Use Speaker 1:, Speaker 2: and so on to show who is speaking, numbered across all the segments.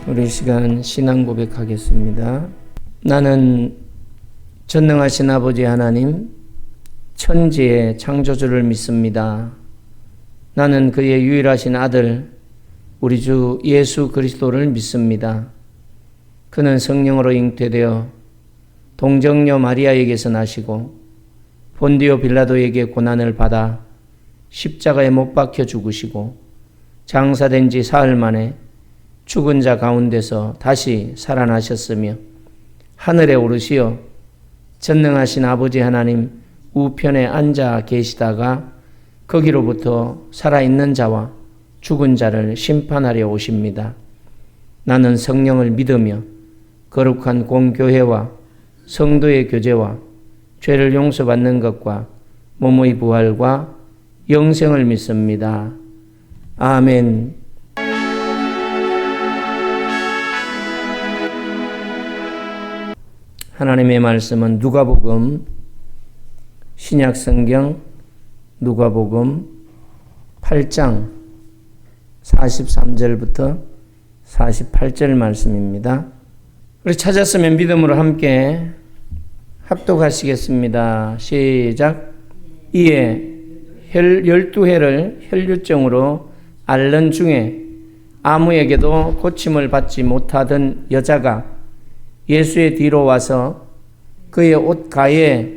Speaker 1: 우리 시간 신앙 고백하겠습니다. 나는 전능하신 아버지 하나님, 천지의 창조주를 믿습니다. 나는 그의 유일하신 아들, 우리 주 예수 그리스도를 믿습니다. 그는 성령으로 잉태되어 동정녀 마리아에게서 나시고 본디오 빌라도에게 고난을 받아 십자가에 못 박혀 죽으시고 장사된 지 사흘 만에 죽은 자 가운데서 다시 살아나셨으며 하늘에 오르시어 전능하신 아버지 하나님 우편에 앉아 계시다가 거기로부터 살아있는 자와 죽은 자를 심판하려 오십니다. 나는 성령을 믿으며 거룩한 공교회와 성도의 교제와 죄를 용서받는 것과 몸의 부활과 영생을 믿습니다. 아멘. 하나님의 말씀은 누가복음 신약성경 누가복음 8장 43절부터 48절 말씀입니다. 우리 찾았으면 믿음으로 함께 합독하시겠습니다. 시작. 이에 12해를 혈류증으로 앓는 중에 아무에게도 고침을 받지 못하던 여자가 예수의 뒤로 와서 그의 옷가에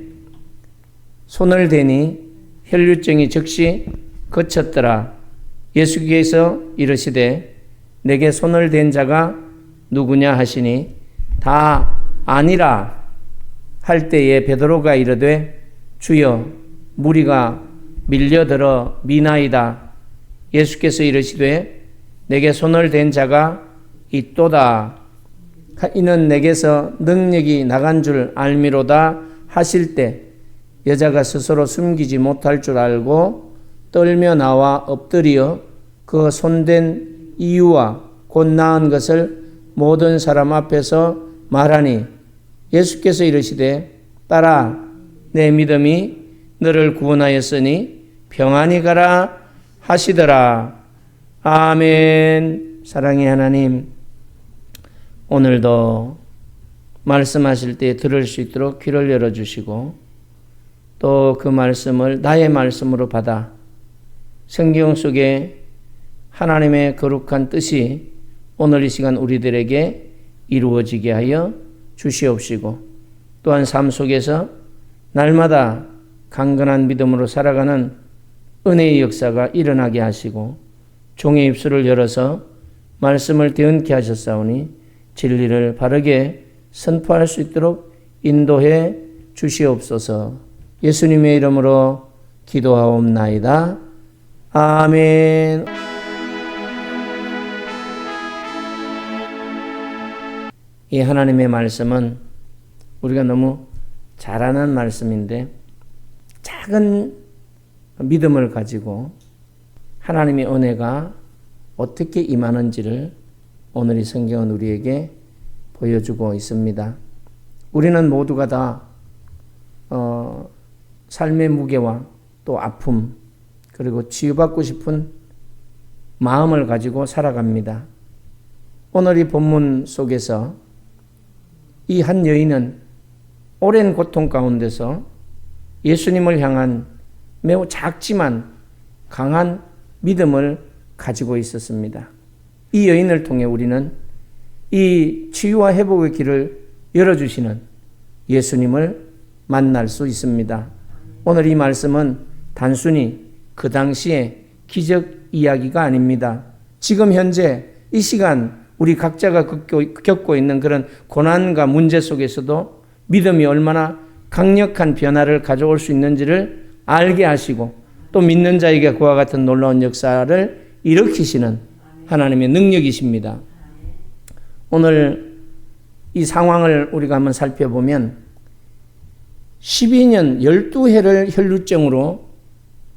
Speaker 1: 손을 대니 혈류증이 즉시 그쳤더라. 예수께서 이르시되 내게 손을 댄 자가 누구냐 하시니 다 아니라 할 때에 베드로가 이르되 주여 무리가 밀려들어 미나이다. 예수께서 이르시되 내게 손을 댄 자가 있도다. 이는 내게서 능력이 나간 줄 알미로다 하실 때 여자가 스스로 숨기지 못할 줄 알고 떨며 나와 엎드려 그 손댄 이유와 곧 나은 것을 모든 사람 앞에서 말하니 예수께서 이르시되 딸아 내 믿음이 너를 구원하였으니 평안히 가라 하시더라. 아멘. 사랑의 하나님, 오늘도 말씀하실 때 들을 수 있도록 귀를 열어주시고 또 그 말씀을 나의 말씀으로 받아 성경 속에 하나님의 거룩한 뜻이 오늘 이 시간 우리들에게 이루어지게 하여 주시옵시고 또한 삶 속에서 날마다 강건한 믿음으로 살아가는 은혜의 역사가 일어나게 하시고 종의 입술을 열어서 말씀을 대언케 하셨사오니 진리를 바르게 선포할 수 있도록 인도해 주시옵소서. 예수님의 이름으로 기도하옵나이다. 아멘. 이 하나님의 말씀은 우리가 너무 잘 아는 말씀인데 작은 믿음을 가지고 하나님의 은혜가 어떻게 임하는지를 오늘 이 성경은 우리에게 보여주고 있습니다. 우리는 모두가 다 삶의 무게와 또 아픔 그리고 치유받고 싶은 마음을 가지고 살아갑니다. 오늘 이 본문 속에서 이 한 여인은 오랜 고통 가운데서 예수님을 향한 매우 작지만 강한 믿음을 가지고 있었습니다. 이 여인을 통해 우리는 이 치유와 회복의 길을 열어주시는 예수님을 만날 수 있습니다. 오늘 이 말씀은 단순히 그 당시의 기적 이야기가 아닙니다. 지금 현재 이 시간 우리 각자가 겪고 있는 그런 고난과 문제 속에서도 믿음이 얼마나 강력한 변화를 가져올 수 있는지를 알게 하시고 또 믿는 자에게 그와 같은 놀라운 역사를 일으키시는 하나님의 능력이십니다. 오늘 이 상황을 우리가 한번 살펴보면 12년 12해를 혈류증으로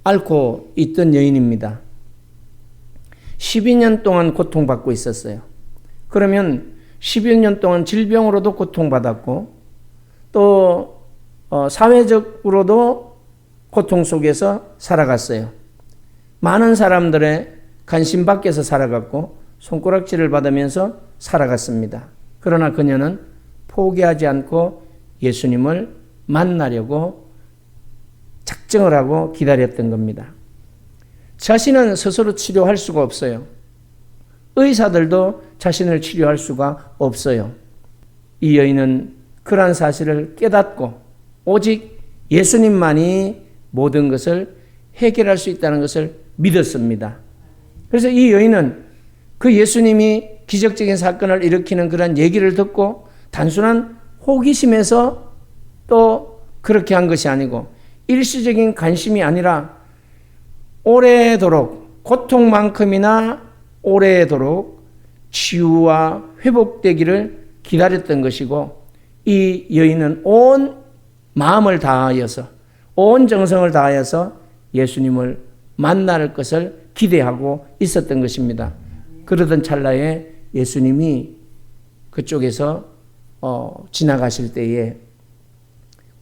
Speaker 1: 앓고 있던 여인입니다. 12년 동안 고통받고 있었어요. 그러면 12년 동안 질병으로도 고통받았고 또 사회적으로도 고통 속에서 살아갔어요. 많은 사람들의 관심 밖에서 살아갔고 손가락질을 받으면서 살아갔습니다. 그러나 그녀는 포기하지 않고 예수님을 만나려고 작정을 하고 기다렸던 겁니다. 자신은 스스로 치료할 수가 없어요. 의사들도 자신을 치료할 수가 없어요. 이 여인은 그러한 사실을 깨닫고 오직 예수님만이 모든 것을 해결할 수 있다는 것을 믿었습니다. 그래서 이 여인은 그 예수님이 기적적인 사건을 일으키는 그런 얘기를 듣고 단순한 호기심에서 또 그렇게 한 것이 아니고 일시적인 관심이 아니라 오래도록 고통만큼이나 오래도록 치유와 회복되기를 기다렸던 것이고 이 여인은 온 마음을 다하여서 온 정성을 다하여서 예수님을 만날 것을 기대하고 있었던 것입니다. 그러던 찰나에 예수님이 그쪽에서 지나가실 때에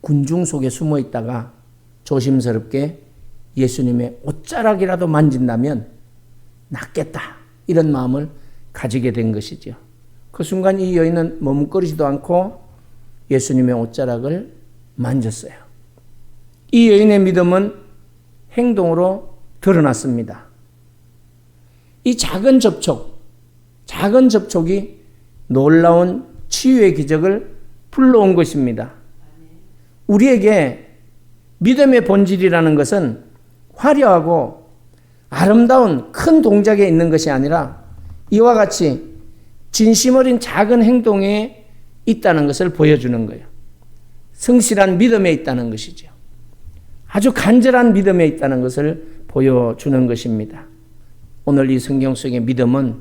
Speaker 1: 군중 속에 숨어 있다가 조심스럽게 예수님의 옷자락이라도 만진다면 낫겠다 이런 마음을 가지게 된 것이죠. 그 순간 이 여인은 머뭇거리지도 않고 예수님의 옷자락을 만졌어요. 이 여인의 믿음은 행동으로 드러났습니다. 이 작은 접촉이 놀라운 치유의 기적을 불러온 것입니다. 우리에게 믿음의 본질이라는 것은 화려하고 아름다운 큰 동작에 있는 것이 아니라 이와 같이 진심 어린 작은 행동에 있다는 것을 보여주는 거예요. 성실한 믿음에 있다는 것이죠. 아주 간절한 믿음에 있다는 것을 보여주는 것입니다. 오늘 이 성경 속의 믿음은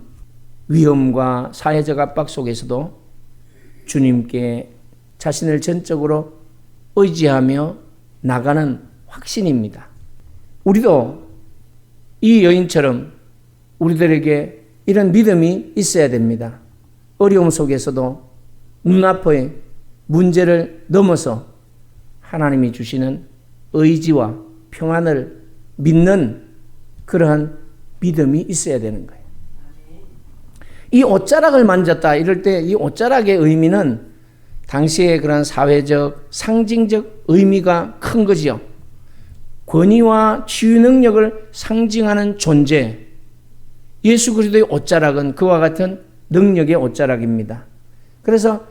Speaker 1: 위험과 사회적 압박 속에서도 주님께 자신을 전적으로 의지하며 나가는 확신입니다. 우리도 이 여인처럼 우리들에게 이런 믿음이 있어야 됩니다. 어려움 속에서도 눈앞의 문제를 넘어서 하나님이 주시는 의지와 평안을 믿는 그러한 믿음이 있어야 되는 거예요. 이 옷자락을 만졌다 이럴 때 이 옷자락의 의미는 당시에 그런 사회적 상징적 의미가 큰 거지요. 권위와 치유 능력을 상징하는 존재. 예수 그리스도의 옷자락은 그와 같은 능력의 옷자락입니다. 그래서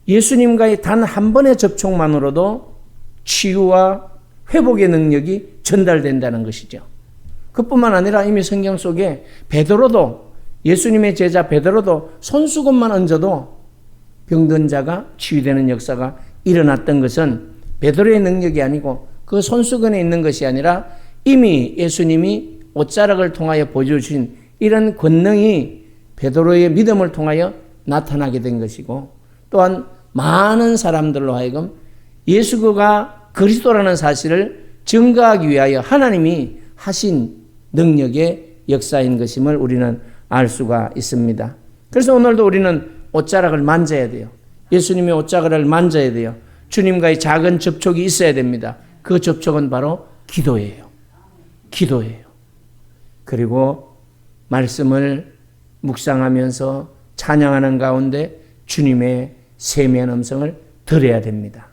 Speaker 1: 예수님과의 단 한 번의 접촉만으로도 치유와 회복의 능력이 전달된다는 것이죠. 그뿐만 아니라 이미 성경 속에 베드로도 예수님의 제자 베드로도 손수건만 얹어도 병든 자가 치유되는 역사가 일어났던 것은 베드로의 능력이 아니고 그 손수건에 있는 것이 아니라 이미 예수님이 옷자락을 통하여 보여주신 이런 권능이 베드로의 믿음을 통하여 나타나게 된 것이고 또한 많은 사람들로 하여금 예수가 그리스도라는 사실을 증거하기 위하여 하나님이 하신 능력의 역사인 것임을 우리는 알 수가 있습니다. 그래서 오늘도 우리는 옷자락을 만져야 돼요. 예수님의 옷자락을 만져야 돼요. 주님과의 작은 접촉이 있어야 됩니다. 그 접촉은 바로 기도예요. 기도예요. 그리고 말씀을 묵상하면서 찬양하는 가운데 주님의 세미한 음성을 들어야 됩니다.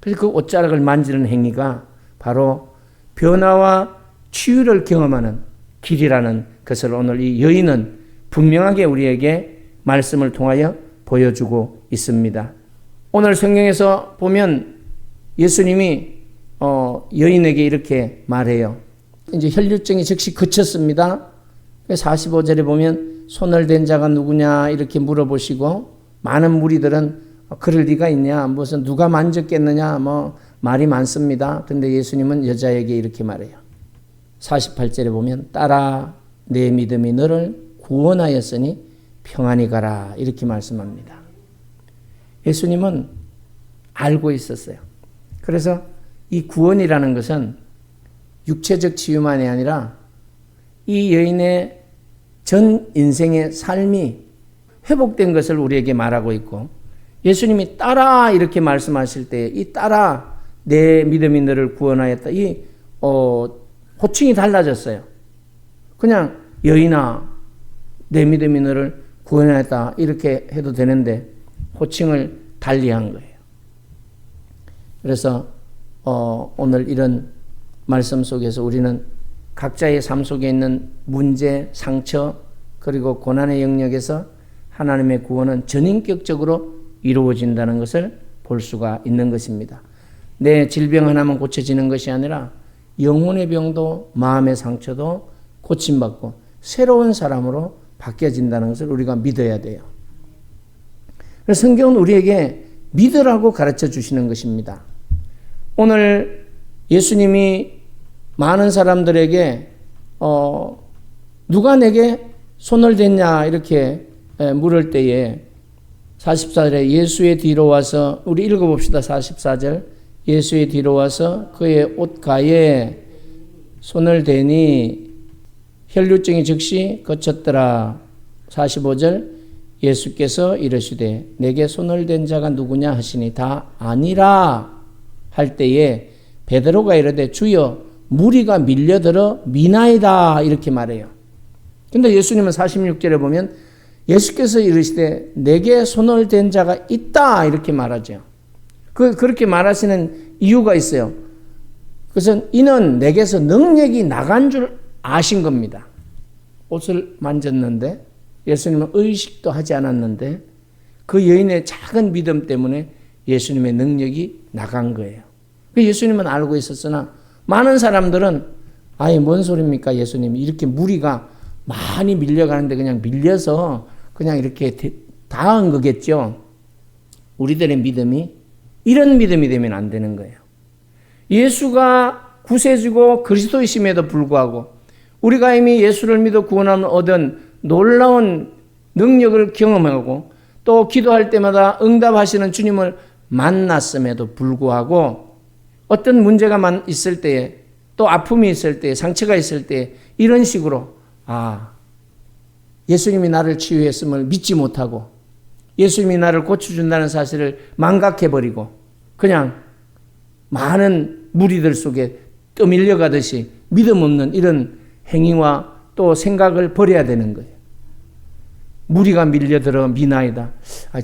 Speaker 1: 그래서 그 옷자락을 만지는 행위가 바로 변화와 치유를 경험하는 길이라는 것을 오늘 이 여인은 분명하게 우리에게 말씀을 통하여 보여주고 있습니다. 오늘 성경에서 보면 예수님이 여인에게 이렇게 말해요. 이제 혈류증이 즉시 그쳤습니다. 45절에 보면 손을 댄 자가 누구냐 이렇게 물어보시고 많은 무리들은 그럴 리가 있냐 무슨 누가 만졌겠느냐 뭐 말이 많습니다. 그런데 예수님은 여자에게 이렇게 말해요. 48절에 보면 딸아 내 믿음이 너를 구원하였으니 평안히 가라 이렇게 말씀합니다. 예수님은 알고 있었어요. 그래서 이 구원이라는 것은 육체적 치유만이 아니라 이 여인의 전 인생의 삶이 회복된 것을 우리에게 말하고 있고 예수님이 딸아 이렇게 말씀하실 때 이 딸아 내 믿음이 너를 구원하였다. 이 호칭이 달라졌어요. 그냥 여인아 내 믿음이 너를 구원했다 이렇게 해도 되는데 호칭을 달리한 거예요. 그래서 오늘 이런 말씀 속에서 우리는 각자의 삶 속에 있는 문제, 상처 그리고 고난의 영역에서 하나님의 구원은 전인격적으로 이루어진다는 것을 볼 수가 있는 것입니다. 내 질병 하나만 고쳐지는 것이 아니라 영혼의 병도 마음의 상처도 고침받고 새로운 사람으로 바뀌어진다는 것을 우리가 믿어야 돼요. 그래서 성경은 우리에게 믿으라고 가르쳐 주시는 것입니다. 오늘 예수님이 많은 사람들에게 누가 내게 손을 댔냐 이렇게 물을 때에 44절에 예수의 뒤로 와서 우리 읽어봅시다. 44절 예수의 뒤로 와서 그의 옷가에 손을 대니 혈류증이 즉시 거쳤더라. 45절 예수께서 이르시되 내게 손을 댄 자가 누구냐 하시니 다 아니라 할 때에 베드로가 이르되 주여 무리가 밀려들어 미나이다 이렇게 말해요. 근데 예수님은 46절에 보면 예수께서 이르시되 내게 손을 댄 자가 있다 이렇게 말하죠. 그렇게 말하시는 이유가 있어요. 그것은 이는 내게서 능력이 나간 줄 아신 겁니다. 옷을 만졌는데 예수님은 의식도 하지 않았는데 그 여인의 작은 믿음 때문에 예수님의 능력이 나간 거예요. 예수님은 알고 있었으나 많은 사람들은 아예 뭔 소리입니까 예수님 이렇게 무리가 많이 밀려가는데 그냥 밀려서 그냥 이렇게 당한 거겠죠. 우리들의 믿음이 이런 믿음이 되면 안 되는 거예요. 예수가 구세주고 그리스도이심에도 불구하고 우리가 이미 예수를 믿어 구원을 얻은 놀라운 능력을 경험하고 또 기도할 때마다 응답하시는 주님을 만났음에도 불구하고 어떤 문제가 있을 때에 또 아픔이 있을 때에 상처가 있을 때에 이런 식으로 예수님이 나를 치유했음을 믿지 못하고 예수님이 나를 고쳐준다는 사실을 망각해버리고 그냥 많은 무리들 속에 떠밀려가듯이 믿음 없는 이런 행위와 또 생각을 버려야 되는 거예요. 무리가 밀려들어 미나이다.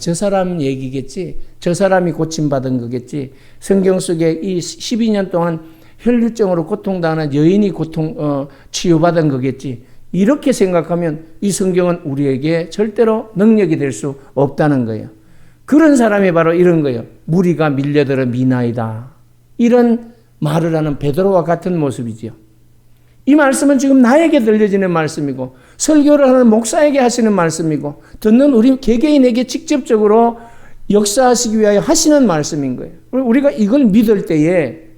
Speaker 1: 저 사람 얘기겠지. 저 사람이 고침받은 거겠지. 성경 속에 이 12년 동안 혈류증으로 고통당하는 여인이 치유받은 거겠지. 이렇게 생각하면 이 성경은 우리에게 절대로 능력이 될 수 없다는 거예요. 그런 사람이 바로 이런 거예요. 무리가 밀려들어 미나이다. 이런 말을 하는 베드로와 같은 모습이지요. 이 말씀은 지금 나에게 들려지는 말씀이고 설교를 하는 목사에게 하시는 말씀이고 듣는 우리 개개인에게 직접적으로 역사하시기 위하여 하시는 말씀인 거예요. 우리가 이걸 믿을 때에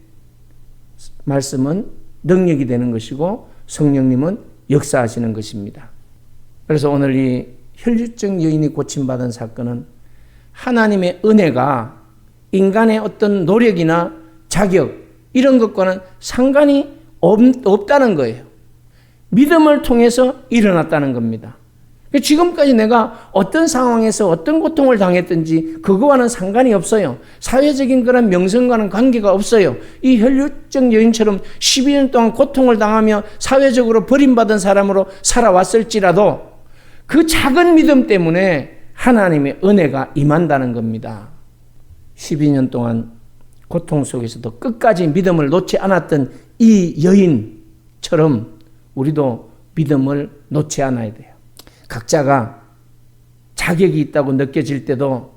Speaker 1: 말씀은 능력이 되는 것이고 성령님은 역사하시는 것입니다. 그래서 오늘 이 혈류증 여인이 고침받은 사건은 하나님의 은혜가 인간의 어떤 노력이나 자격 이런 것과는 상관이 없다는 거예요. 믿음을 통해서 일어났다는 겁니다. 지금까지 내가 어떤 상황에서 어떤 고통을 당했든지 그거와는 상관이 없어요. 사회적인 그런 명성과는 관계가 없어요. 이 혈류증 여인처럼 12년 동안 고통을 당하며 사회적으로 버림받은 사람으로 살아왔을지라도 그 작은 믿음 때문에 하나님의 은혜가 임한다는 겁니다. 12년 동안 고통 속에서도 끝까지 믿음을 놓지 않았던 이 여인처럼 우리도 믿음을 놓지 않아야 돼요. 각자가 자격이 있다고 느껴질 때도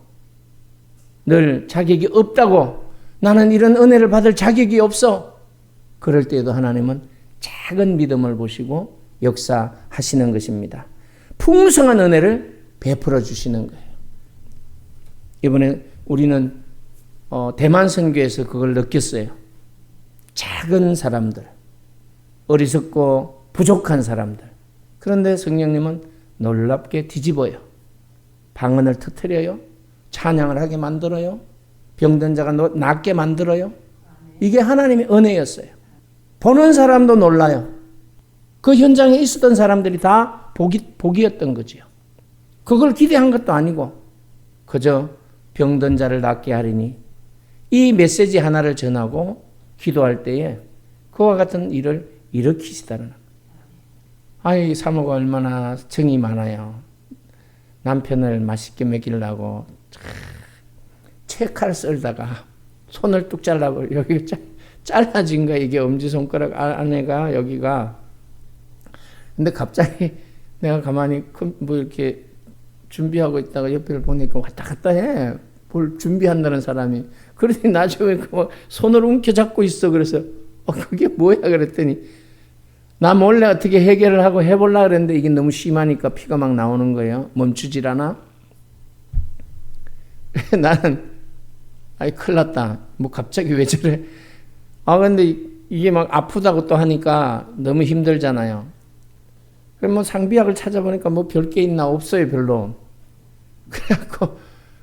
Speaker 1: 늘 자격이 없다고 나는 이런 은혜를 받을 자격이 없어. 그럴 때에도 하나님은 작은 믿음을 보시고 역사하시는 것입니다. 풍성한 은혜를 베풀어 주시는 거예요. 이번에 우리는 대만 선교에서 그걸 느꼈어요. 작은 사람들, 어리석고 부족한 사람들. 그런데 성령님은 놀랍게 뒤집어요. 방언을 터뜨려요. 찬양을 하게 만들어요. 병든 자가 낫게 만들어요. 이게 하나님의 은혜였어요. 보는 사람도 놀라요. 그 현장에 있었던 사람들이 다 복이었던 거지요. 그걸 기대한 것도 아니고 그저 병든 자를 낫게 하리니 이 메시지 하나를 전하고 기도할 때에 그와 같은 일을 일으키시다는. 아이 사모가 얼마나 정이 많아요. 남편을 맛있게 먹이려고 채칼 썰다가 손을 뚝 잘라고 여기 잘라진 거야. 이게 엄지손가락 안에가 여기가. 근데 갑자기 내가 가만히 뭐 이렇게 준비하고 있다가 옆을 보니까 왔다 갔다 해. 뭘 준비한다는 사람이. 그러더니 나중에 손을 움켜잡고 있어. 그래서 그게 뭐야 그랬더니 나 몰래 어떻게 해결을 하고 해보려고 그랬는데 이게 너무 심하니까 피가 막 나오는 거예요. 멈추질 않아. 나는 아이 큰일 났다. 뭐 갑자기 왜 저래. 근데 이게 막 아프다고 또 하니까 너무 힘들잖아요. 그럼 뭐 상비약을 찾아보니까 뭐 별 게 있나 없어요 별로. 그래갖고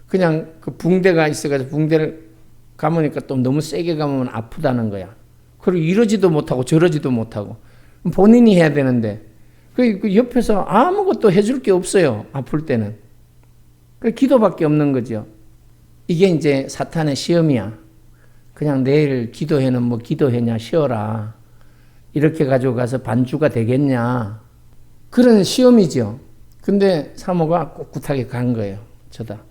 Speaker 1: 그냥 그 붕대가 있어가지고 붕대를 감으니까 또 너무 세게 감으면 아프다는 거야. 그리고 이러지도 못하고 저러지도 못하고 본인이 해야 되는데 그 옆에서 아무것도 해줄 게 없어요. 아플 때는. 그 기도밖에 없는 거죠. 이게 이제 사탄의 시험이야. 그냥 내일 기도회는 뭐 기도회냐 쉬어라. 이렇게 가지고 가서 반주가 되겠냐. 그런 시험이죠. 근데 사모가 꿋꿋하게 간 거예요. 저다.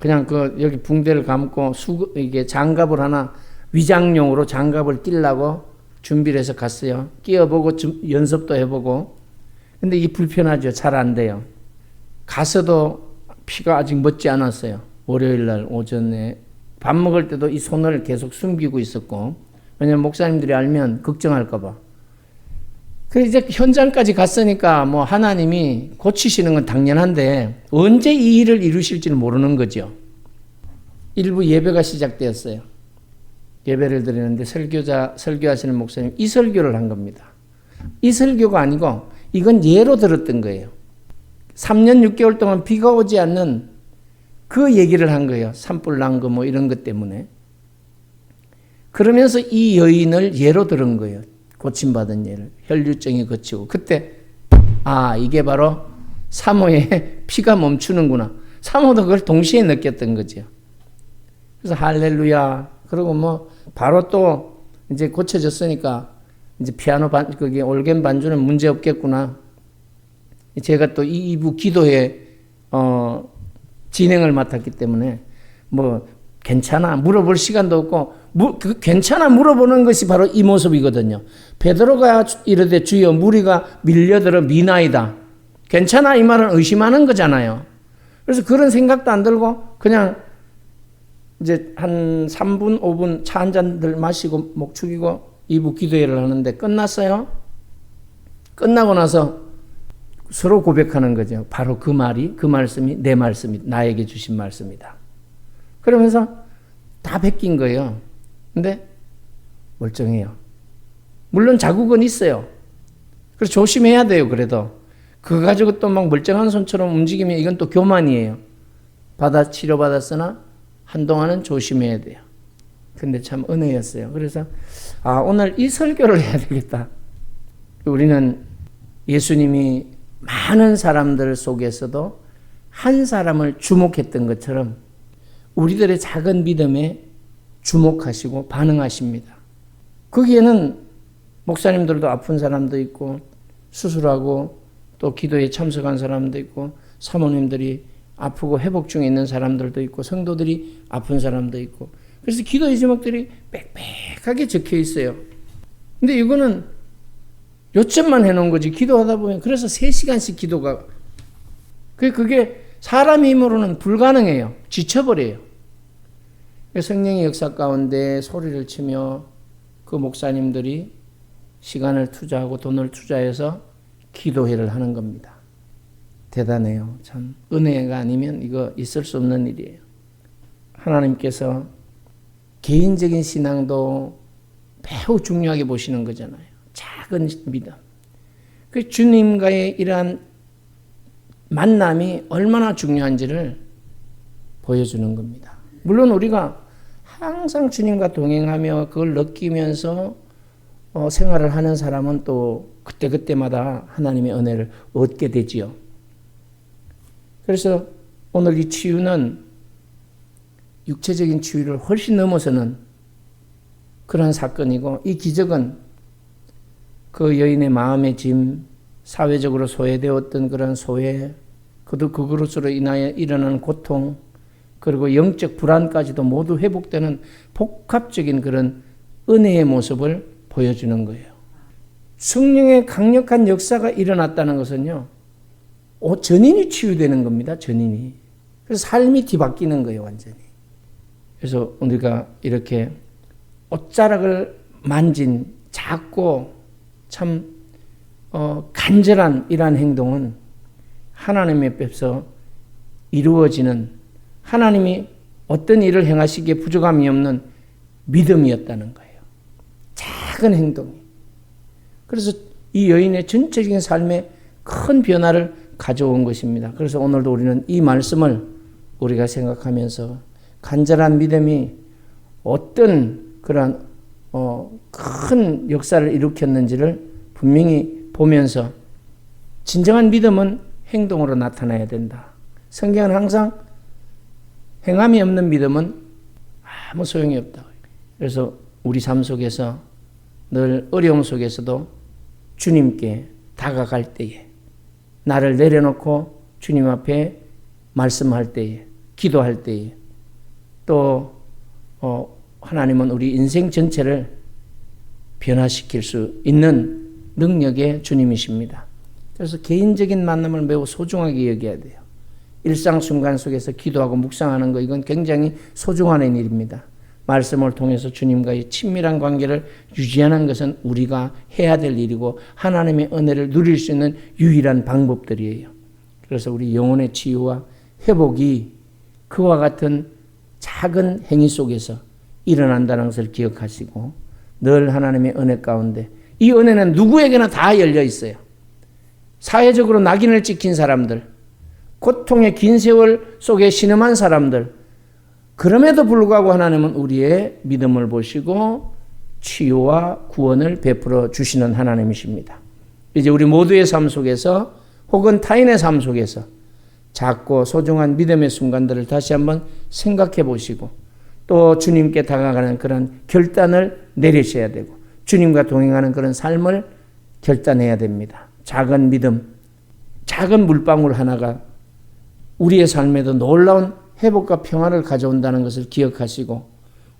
Speaker 1: 그냥 여기 붕대를 감고 이게 장갑을 하나 위장용으로 장갑을 끼려고 준비를 해서 갔어요. 끼워보고 연습도 해보고. 근데 이게 불편하죠. 잘 안 돼요. 가서도 피가 아직 멎지 않았어요. 월요일 날 오전에 밥 먹을 때도 이 손을 계속 숨기고 있었고, 왜냐면 목사님들이 알면 걱정할까 봐. 그래서 이제 현장까지 갔으니까 뭐 하나님이 고치시는 건 당연한데 언제 이 일을 이루실지는 모르는 거죠. 일부 예배가 시작되었어요. 예배를 드리는데 설교하시는 목사님 이 설교를 한 겁니다. 이 설교가 아니고 이건 예로 들었던 거예요. 3년 6개월 동안 비가 오지 않는 그 얘기를 한 거예요. 산불 난 거 뭐 이런 것 때문에. 그러면서 이 여인을 예로 들은 거예요. 고침받은 예를. 혈류증이 거치고. 그때 이게 바로 사모의 피가 멈추는구나. 사모도 그걸 동시에 느꼈던 거죠. 그래서 할렐루야. 그리고 뭐 바로 또 이제 고쳐졌으니까 이제 피아노 그게 올겐 반주는 문제 없겠구나. 제가 또 2부 기도회 진행을 맡았기 때문에 뭐 괜찮아 물어볼 시간도 없고 괜찮아 물어보는 것이 바로 이 모습이거든요. 베드로가 이르되 주여 무리가 밀려들어 미나이다. 괜찮아 이 말은 의심하는 거잖아요. 그래서 그런 생각도 안 들고 그냥 이제 한 3분 5분 차 한 잔들 마시고 목 축이고 2부 기도회를 하는데 끝났어요. 끝나고 나서 서로 고백하는 거죠. 바로 그 말씀이 내 말씀이 나에게 주신 말씀이다. 그러면서 다 베낀 거예요. 근데 멀쩡해요. 물론 자국은 있어요. 그래서 조심해야 돼요. 그래도 그거 가지고 또 막 멀쩡한 손처럼 움직이면 이건 또 교만이에요. 치료받았으나 한동안은 조심해야 돼요. 근데 참 은혜였어요. 그래서 오늘 이 설교를 해야 되겠다. 우리는 예수님이 많은 사람들 속에서도 한 사람을 주목했던 것처럼 우리들의 작은 믿음에 주목하시고 반응하십니다. 거기에는 목사님들도 아픈 사람도 있고 수술하고 또 기도에 참석한 사람도 있고 사모님들이 아프고 회복 중에 있는 사람들도 있고 성도들이 아픈 사람도 있고 그래서 기도의 제목들이 빽빽하게 적혀 있어요. 근데 이거는 요점만 해놓은 거지 기도하다 보면 그래서 3시간씩 기도가 그게 사람의 힘으로는 불가능해요. 지쳐버려요. 성령의 역사 가운데 소리를 치며 그 목사님들이 시간을 투자하고 돈을 투자해서 기도회를 하는 겁니다. 대단해요. 참 은혜가 아니면 이거 있을 수 없는 일이에요. 하나님께서 개인적인 신앙도 매우 중요하게 보시는 거잖아요. 작은 믿음. 그 주님과의 이러한 만남이 얼마나 중요한지를 보여주는 겁니다. 물론 우리가 항상 주님과 동행하며 그걸 느끼면서 생활을 하는 사람은 또 그때그때마다 하나님의 은혜를 얻게 되지요. 그래서 오늘 이 치유는 육체적인 치유를 훨씬 넘어서는 그런 사건이고 이 기적은 그 여인의 마음의 짐, 사회적으로 소외되었던 그런 소외, 그것으로 인하여 일어나는 고통, 그리고 영적 불안까지도 모두 회복되는 복합적인 그런 은혜의 모습을 보여주는 거예요. 성령의 강력한 역사가 일어났다는 것은요, 전인이 치유되는 겁니다. 전인이. 그래서 삶이 뒤바뀌는 거예요, 완전히. 그래서 우리가 이렇게 옷자락을 만진 작고 참 간절한 이러한 행동은 하나님의 앞에서 이루어지는, 하나님이 어떤 일을 행하시기에 부족함이 없는 믿음이었다는 거예요. 작은 행동이. 그래서 이 여인의 전체적인 삶에 큰 변화를 가져온 것입니다. 그래서 오늘도 우리는 이 말씀을 우리가 생각하면서 간절한 믿음이 어떤 그런 큰 역사를 일으켰는지를 분명히 보면서 진정한 믿음은 행동으로 나타나야 된다. 성경은 항상 행함이 없는 믿음은 아무 소용이 없다. 그래서 우리 삶 속에서 늘 어려움 속에서도 주님께 다가갈 때에, 나를 내려놓고 주님 앞에 말씀할 때에, 기도할 때에, 또 하나님은 우리 인생 전체를 변화시킬 수 있는 능력의 주님이십니다. 그래서 개인적인 만남을 매우 소중하게 여겨야 돼요. 일상 순간 속에서 기도하고 묵상하는 거, 이건 굉장히 소중한 일입니다. 말씀을 통해서 주님과의 친밀한 관계를 유지하는 것은 우리가 해야 될 일이고 하나님의 은혜를 누릴 수 있는 유일한 방법들이에요. 그래서 우리 영혼의 치유와 회복이 그와 같은 작은 행위 속에서 일어난다는 것을 기억하시고 늘 하나님의 은혜 가운데, 이 은혜는 누구에게나 다 열려 있어요. 사회적으로 낙인을 찍힌 사람들, 고통의 긴 세월 속에 신음한 사람들, 그럼에도 불구하고 하나님은 우리의 믿음을 보시고 치유와 구원을 베풀어 주시는 하나님이십니다. 이제 우리 모두의 삶 속에서 혹은 타인의 삶 속에서 작고 소중한 믿음의 순간들을 다시 한번 생각해 보시고 또 주님께 다가가는 그런 결단을 내리셔야 되고 주님과 동행하는 그런 삶을 결단해야 됩니다. 작은 믿음, 작은 물방울 하나가 우리의 삶에도 놀라운 회복과 평화를 가져온다는 것을 기억하시고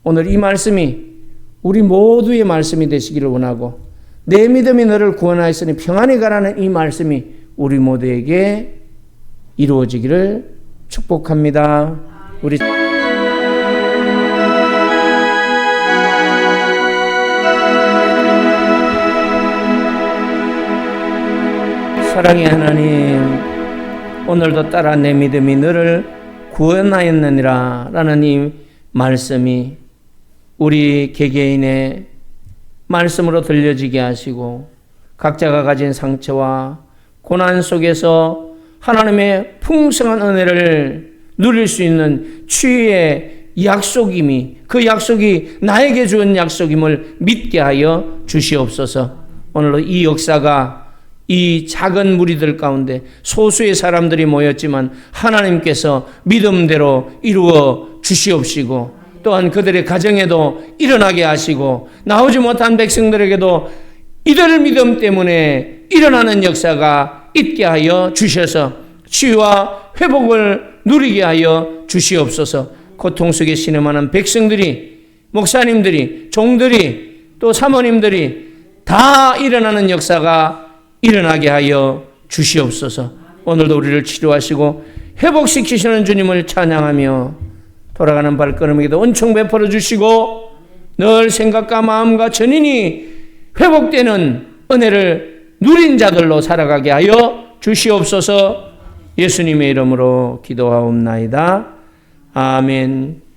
Speaker 1: 오늘 이 말씀이 우리 모두의 말씀이 되시기를 원하고 내 믿음이 너를 구원하였으니 평안히 가라는 이 말씀이 우리 모두에게 이루어지기를 축복합니다. 우리 사랑의 하나님, 오늘도 따라 내 믿음이 너를 구원하였느니라 라는 이 말씀이 우리 개개인의 말씀으로 들려지게 하시고 각자가 가진 상처와 고난 속에서 하나님의 풍성한 은혜를 누릴 수 있는 치유의 약속임이, 그 약속이 나에게 주은 약속임을 믿게 하여 주시옵소서. 오늘도 이 역사가 이 작은 무리들 가운데 소수의 사람들이 모였지만 하나님께서 믿음대로 이루어 주시옵시고 또한 그들의 가정에도 일어나게 하시고 나오지 못한 백성들에게도 이들 믿음 때문에 일어나는 역사가 있게 하여 주셔서 치유와 회복을 누리게 하여 주시옵소서. 고통 속에 신음하는 백성들이, 목사님들이, 종들이, 또 사모님들이 다 일어나는 역사가 일어나게 하여 주시옵소서. 오늘도 우리를 치료하시고 회복시키시는 주님을 찬양하며 돌아가는 발걸음에게도 은총 베풀어 주시고 늘 생각과 마음과 전인이 회복되는 은혜를 누린 자들로 살아가게 하여 주시옵소서. 예수님의 이름으로 기도하옵나이다. 아멘.